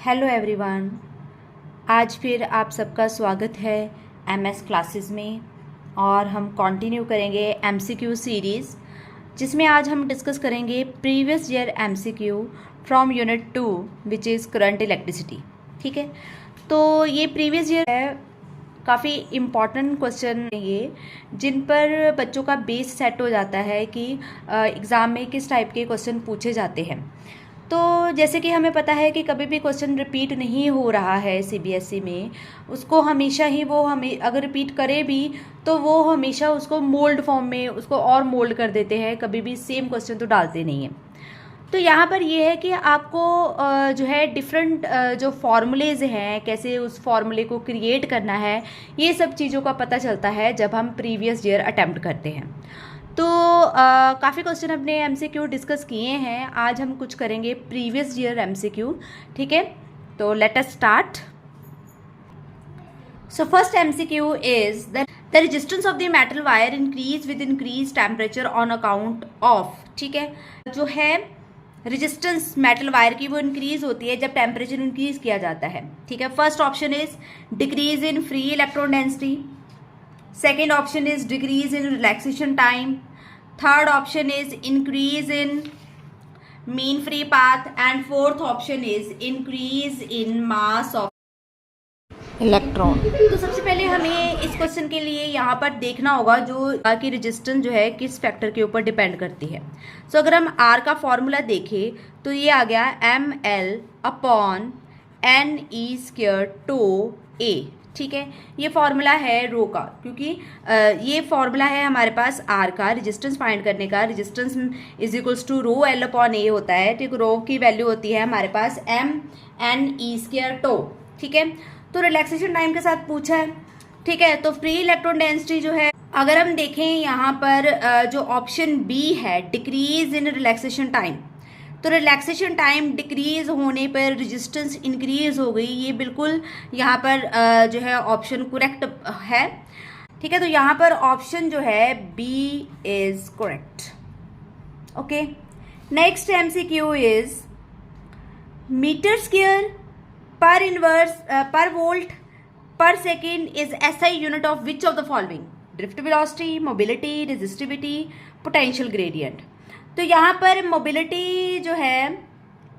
Hello everyone. आज फिर आप सबका स्वागत है एमएस क्लासेस में और हम कंटिन्यू करेंगे एमसीक्यू सीरीज़, जिसमें आज हम डिस्कस करेंगे previous year MCQ from unit 2 which is current electricity. ठीक है, तो ये प्रीवियस ईयर है, काफ़ी इम्पॉर्टेंट क्वेश्चन है ये, जिन पर बच्चों का बेस सेट हो जाता है कि एग्ज़ाम में किस टाइप के क्वेश्चन पूछे जाते हैं। तो जैसे कि हमें पता है कि कभी भी क्वेश्चन रिपीट नहीं हो रहा है सीबीएसई में, उसको हमेशा ही वो हमें अगर रिपीट करे भी तो वो हमेशा उसको मोल्ड फॉर्म में उसको और मोल्ड कर देते हैं, कभी भी सेम क्वेश्चन तो डालते नहीं हैं। तो यहाँ पर ये है कि आपको जो है डिफरेंट जो फॉर्मूलेज हैं, कैसे उस फॉर्मूले को क्रिएट करना है, ये सब चीज़ों का पता चलता है जब हम प्रीवियस ईयर अटेम्प्ट करते हैं। तो काफ़ी क्वेश्चन अपने एमसीक्यू डिस्कस किए हैं, आज हम कुछ करेंगे प्रीवियस ईयर एमसीक्यू। ठीक है, तो let us start. So first MCQ is the resistance of the metal wire increase with increase temperature on account of. ठीक है, जो है रेजिस्टेंस मेटल वायर की वो इंक्रीज होती है जब टेम्परेचर इंक्रीज किया जाता है। ठीक है, first option is decrease in free electron density, second option is decrease in relaxation time, third option is increase in mean free path, and fourth option is increase in mass of electron. तो सबसे पहले हमें इस question के लिए यहाँ पर देखना होगा जो की रेजिस्टेंस जो है किस फैक्टर के ऊपर डिपेंड करती है। सो अगर हम आर का फॉर्मूला देखें तो ये आ गया ml upon n e square tau A. ठीक है, ये फॉर्मूला है रो का, क्योंकि ये फॉर्मूला है हमारे पास आर का रेजिस्टेंस फाइंड करने का। Resistance is equals to rho l upon A होता है। ठीक, रो की वैल्यू होती है हमारे पास m n e square tau. ठीक है, तो रिलैक्सेशन टाइम के साथ पूछा है। ठीक है, तो फ्री इलेक्ट्रॉन डेंसिटी जो है, अगर हम देखें यहाँ पर जो ऑप्शन बी है डिक्रीज इन रिलैक्सेशन टाइम, तो रिलैक्सेशन टाइम डिक्रीज होने पर रेजिस्टेंस इंक्रीज हो गई, ये बिल्कुल यहाँ पर जो है ऑप्शन करेक्ट है। ठीक है, तो यहाँ पर ऑप्शन जो है B is correct. Okay, next MCQ is metre square per inverse per volt per second is SI unit of which of the following? Drift velocity, mobility, resistivity, potential gradient. तो यहाँ पर मोबिलिटी जो है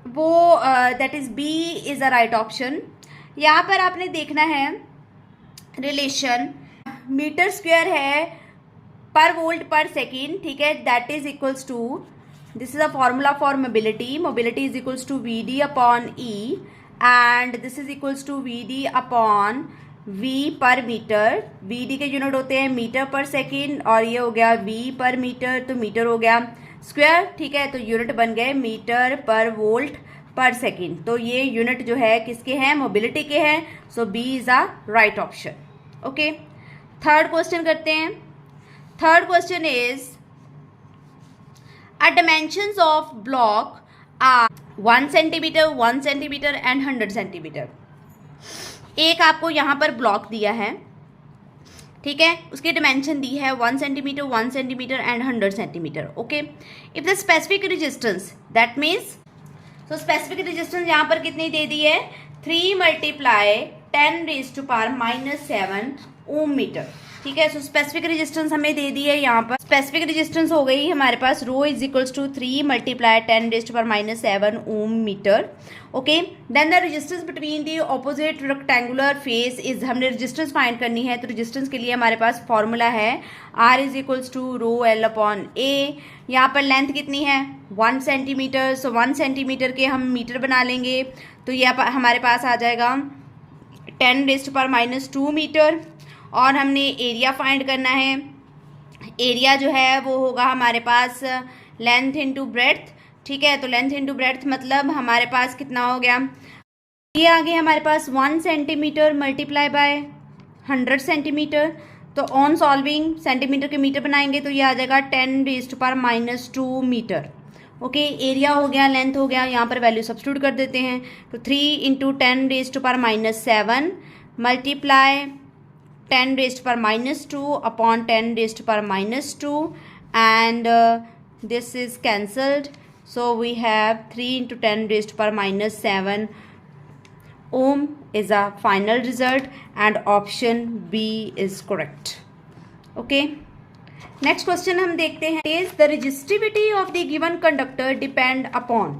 वो that is B is a right option. यहाँ पर आपने देखना है रिलेशन मीटर स्क्वायर है पर वोल्ट पर सेकेंड। ठीक है, that is equals to, this is a formula for mobility, mobility is equals to V D upon E and this is equals to V D upon V per metre. V D के unit होते हैं metre पर second और ये हो गया we per metre, तो metre हो गया स्क्वायर। ठीक है, तो यूनिट बन गए मीटर पर वोल्ट पर सेकेंड। तो ये यूनिट जो है किसके हैं? मोबिलिटी के हैं। So B is a right option. Okay, third question करते हैं। Third question is a dimensions of block are 1 centimetre, 1 centimetre and 100 centimetre. एक आपको यहाँ पर ब्लॉक दिया है, ठीक है, उसकी डिमेंशन दी है 1 centimetre, 1 centimetre and 100 centimetre. Okay, if the specific resistance that means, तो स्पेसिफिक रेजिस्टेंस यहाँ पर कितनी दे दी है? 3 मल्टीप्लाई 10⁻⁻7 ओम मीटर। ठीक है, सो स्पेसिफिक रेजिस्टेंस हमें दे दी है यहाँ पर। स्पेसिफिक रेजिस्टेंस हो गई हमारे पास rho is equals to 3 multiply 10⁻⁻7 ohm metre. Okay, then the resistance between the opposite rectangular face is, हमने रेजिस्टेंस फाइंड करनी है, तो रेजिस्टेंस के लिए हमारे पास फॉर्मूला है R is equals to rho l upon A. यहाँ पर लेंथ कितनी है? 1 सेंटीमीटर। सो 1 सेंटीमीटर के हम मीटर बना लेंगे, तो ये हमारे पास आ जाएगा 10⁻² मीटर। और हमने एरिया फाइंड करना है। एरिया जो है वो होगा हमारे पास लेंथ इंटू ब्रेड्थ। ठीक है, तो लेंथ इंटू ब्रेड्थ मतलब हमारे पास कितना हो गया? ये आ गया हमारे पास 1 सेंटीमीटर मल्टीप्लाई बाय 100 सेंटीमीटर। तो ऑन सॉल्विंग सेंटीमीटर के मीटर बनाएंगे तो ये आ जाएगा 10⁻² मीटर। ओके, एरिया हो गया, लेंथ हो गया, यहाँ पर वैल्यू सब्स्टिट्यूट कर देते हैं। तो 3 × 10⁻7 multiply 10⁻² upon 10⁻², and this is cancelled, so we have 3 × 10⁻7 ohm is a final result and option B is correct. Okay. Next question हम देखते हैं, is the resistivity of the given conductor depend upon.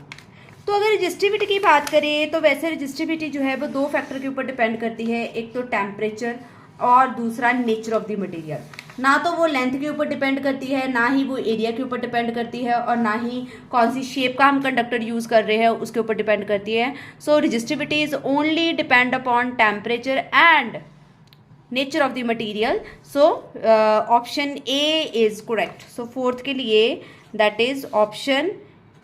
तो अगर resistivity की बात करें तो वैसे रेजिस्टिविटी जो है वो दो फैक्टर के ऊपर डिपेंड करती है, एक तो टेम्परेचर और दूसरा नेचर ऑफ द मटेरियल। ना तो वो लेंथ के ऊपर डिपेंड करती है, ना ही वो एरिया के ऊपर डिपेंड करती है, और ना ही कौन सी शेप का हम कंडक्टर यूज कर रहे हैं उसके ऊपर डिपेंड करती है। So resistivity is only depend upon temperature and nature of the material. So option A is correct. So fourth के लिए that is option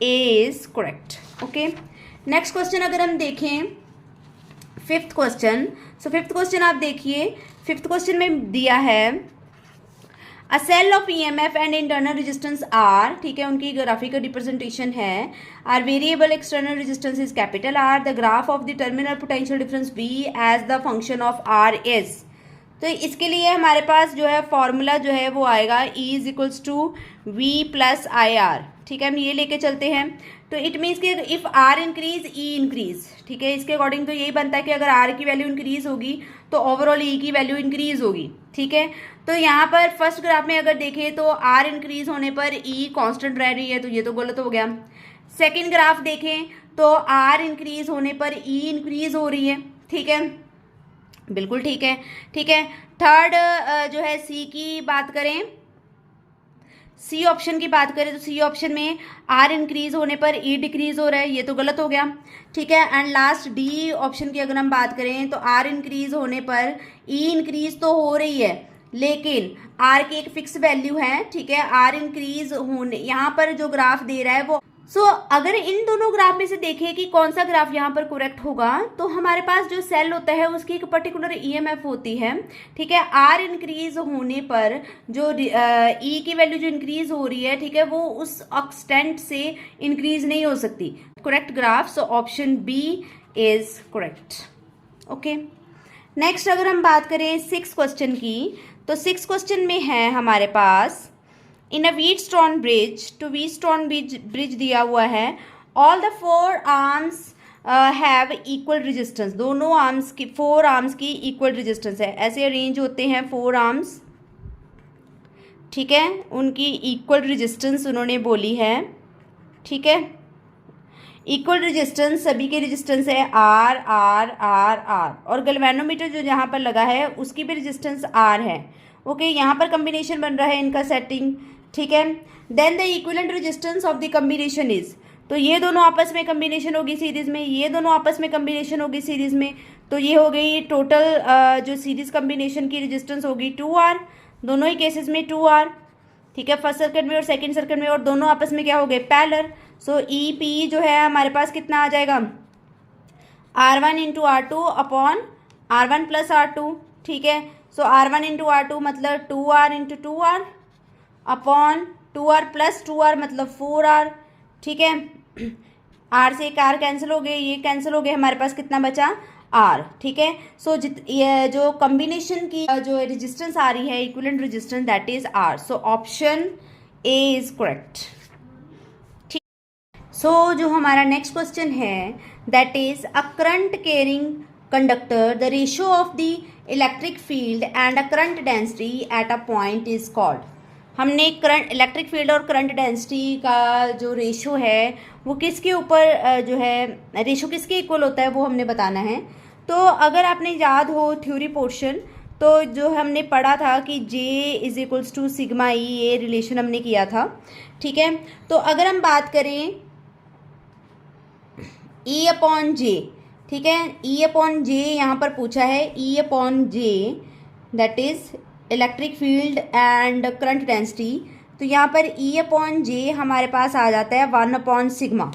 A is correct. Okay. Next question अगर हम देखें fifth question, so fifth question आप देखिए, fifth question में दिया है a cell of EMF and internal resistance r, ठीक है, उनकी ग्राफिकल रिप्रेजेंटेशन है, R variable external resistance is capital R, the graph of the terminal potential difference be as the function of R is. तो इसके लिए हमारे पास जो है फॉर्मूला जो है वो आएगा E is equals to V plus I R, ठीक है, हम ये लेके चलते हैं। तो इट मीन्स कि if R increase E increase, ठीक है, इसके अकॉर्डिंग तो यही बनता है कि अगर आर की वैल्यू इंक्रीज होगी तो ओवरऑल ई की वैल्यू इंक्रीज होगी, ठीक है। तो यहाँ पर फर्स्ट ग्राफ में अगर देखें तो आर इंक्रीज होने पर ई कांस्टेंट रह रही है, तो ये तो गलत हो गया। सेकेंड ग्राफ देखें तो आर इंक्रीज होने पर ई इंक्रीज हो रही है, ठीक है, बिल्कुल ठीक है, ठीक है। थर्ड जो है सी की बात करें, सी ऑप्शन की बात करें तो सी ऑप्शन में आर इंक्रीज होने पर ई डिक्रीज हो रहा है, ये तो गलत हो गया, ठीक है। एंड लास्ट डी ऑप्शन की अगर हम बात करें तो आर इंक्रीज होने पर ई इंक्रीज तो हो रही है, लेकिन आर की एक फिक्स वैल्यू है, ठीक है, आर इंक्रीज होने यहाँ पर जो ग्राफ दे रहा है वो अगर इन दोनों ग्राफ में से देखें कि कौन सा ग्राफ यहाँ पर करेक्ट होगा, तो हमारे पास जो सेल होता है उसकी एक पर्टिकुलर ईएमएफ होती है, ठीक है। आर इंक्रीज होने पर जो ई की वैल्यू जो इंक्रीज हो रही है, ठीक है, वो उस एक्सटेंट से इंक्रीज नहीं हो सकती। Correct graph, so option B is correct. Okay, next अगर हम बात करें सिक्स क्वेश्चन की, तो सिक्स क्वेश्चन में है हमारे पास इन अ व्हीटस्टोन ब्रिज, तो व्हीटस्टोन ब्रिज दिया हुआ है, all the four arms have equal resistance, दोनों आर्म्स की, फोर आर्म्स की इक्वल रेजिस्टेंस है, ऐसे अरेंज होते हैं फोर आर्म्स, ठीक है, उनकी इक्वल रेजिस्टेंस उन्होंने बोली है, ठीक है। इक्वल रेजिस्टेंस सभी के रेजिस्टेंस है आर आर आर आर, और गैल्वेनोमीटर जो जहाँ पर लगा है उसकी भी रेजिस्टेंस आर है। ओके, यहाँ पर कम्बिनेशन बन रहा है इनका सेटिंग, ठीक है। Then the equivalent resistance of the combination is, तो ये दोनों आपस में कम्बिनेशन होगी सीरीज में, ये दोनों आपस में कम्बिनेशन होगी सीरीज में, तो ये हो गई टोटल जो सीरीज कम्बिनेशन की रेजिस्टेंस होगी 2R, दोनों ही केसेस में 2R, ठीक है, फर्स्ट सर्किट में और सेकंड सर्किट में, और दोनों आपस में क्या हो गए, पैरेलल। सो ई पी जो है हमारे पास कितना आ जाएगा, R1 into R2 upon R1 plus R2, ठीक है। सो R1 इंटू R2 मतलब 2R into 2R upon 2R plus 2R मतलब 4R, ठीक है। R से एक R कैंसिल हो गए, ये कैंसिल हो गए, हमारे पास कितना बचा R, ठीक है। सो ये जो कॉम्बिनेशन की जो रेजिस्टेंस आ रही है equivalent resistance that is R, so option A is correct, ठीक। सो जो हमारा नेक्स्ट क्वेश्चन है that is a current carrying conductor, the ratio of the electric field and a current density at a point is called. हमने current, electric field और current density का जो ratio है वो किसके ऊपर जो है, रेशो किसके इक्वल होता है वो हमने बताना है। तो अगर आपने याद हो थ्योरी पोर्शन, तो जो हमने पढ़ा था कि J is equals to sigma E, ये रिलेशन हमने किया था, ठीक है। तो अगर हम बात करें E अपॉन J, ठीक है, E अपॉन J यहाँ पर पूछा है, E upon J that is electric field and current density, तो यहाँ पर E अपॉन J हमारे पास आ जाता है 1 अपॉन सिग्मा।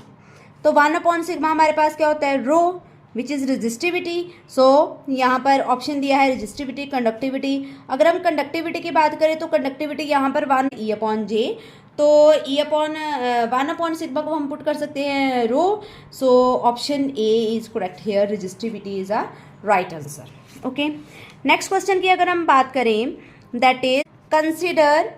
तो 1 अपॉन सिग्मा हमारे पास क्या होता है, रो विच इज़ रेजिस्टिविटी। सो यहाँ पर ऑप्शन दिया है रेजिस्टिविटी, कंडक्टिविटी। अगर हम कंडक्टिविटी की बात करें तो कंडक्टिविटी यहाँ पर 1 E अपॉन J, तो E अपॉन 1 अपॉन सिग्मा को हम पुट कर सकते हैं rho. So option A is correct here, resistivity is a right answer. Okay, next question की अगर हम बात करें that is consider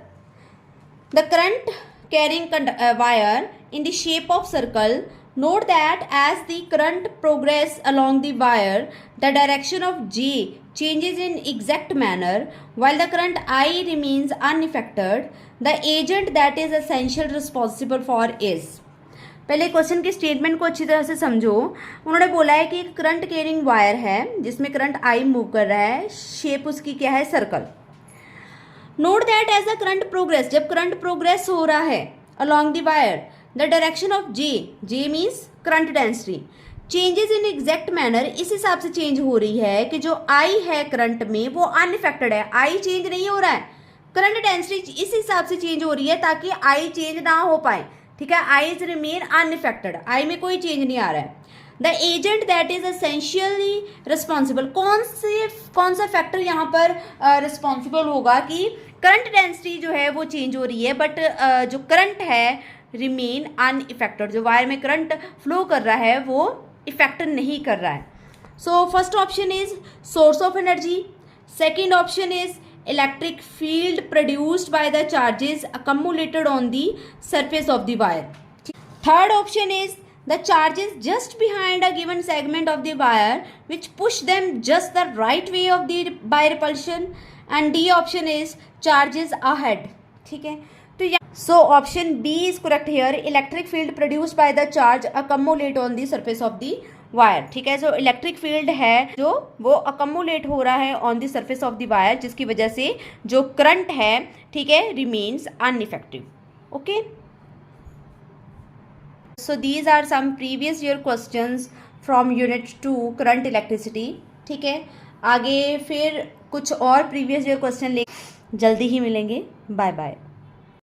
the current carrying wire in the shape of circle Note that as the current progress along the wire, the direction of J changes in exact manner, while the current I remains unaffected. The agent that is essentially responsible for is. पहले question के statement को अच्छी तरह से समझो। उन्होंने बोला है कि एक करंट कैरिंग वायर है जिसमें करंट आई मूव कर रहा है, शेप उसकी क्या है, circle. Note that as the current progress, जब करंट प्रोग्रेस हो रहा है along the wire, the direction of J means current density changes in exact manner, इस हिसाब से चेंज हो रही है कि जो I है करंट में वो अनइफेक्टेड है, I चेंज नहीं हो रहा है, करंट डेंसिटी इस हिसाब से चेंज हो रही है ताकि I चेंज ना हो पाए, ठीक है। I is remain unaffected, I में कोई चेंज नहीं आ रहा है। The agent that is essentially responsible, कौन सा फैक्टर यहाँ पर रिस्पॉन्सिबल होगा कि करंट डेंसिटी जो है वो चेंज हो रही है बट जो करंट है रिमेन अनइफेक्टेड, जो वायर में करंट फ्लो कर रहा है वो इफेक्ट नहीं कर रहा है। So first option is source of energy, second option is electric field produced by the charges accumulated on the surface of the wire. Third option is the charges just behind a given segment of the wire which push them just the right way of the by repulsion, and D option is charges ahead. ठीक है, तो so option B is correct here. Electric field produced by the charge accumulate on the surface of the wire, ठीक है। जो electric field है जो वो अकम्युलेट हो रहा है on the surface of the wire, जिसकी वजह से जो करंट है, ठीक है, remains uneffective. Okay, so these are some previous year questions from unit 2 current electricity, ठीक है। आगे फिर कुछ और प्रीवियस ईयर क्वेश्चन ले जल्दी ही मिलेंगे। Bye bye.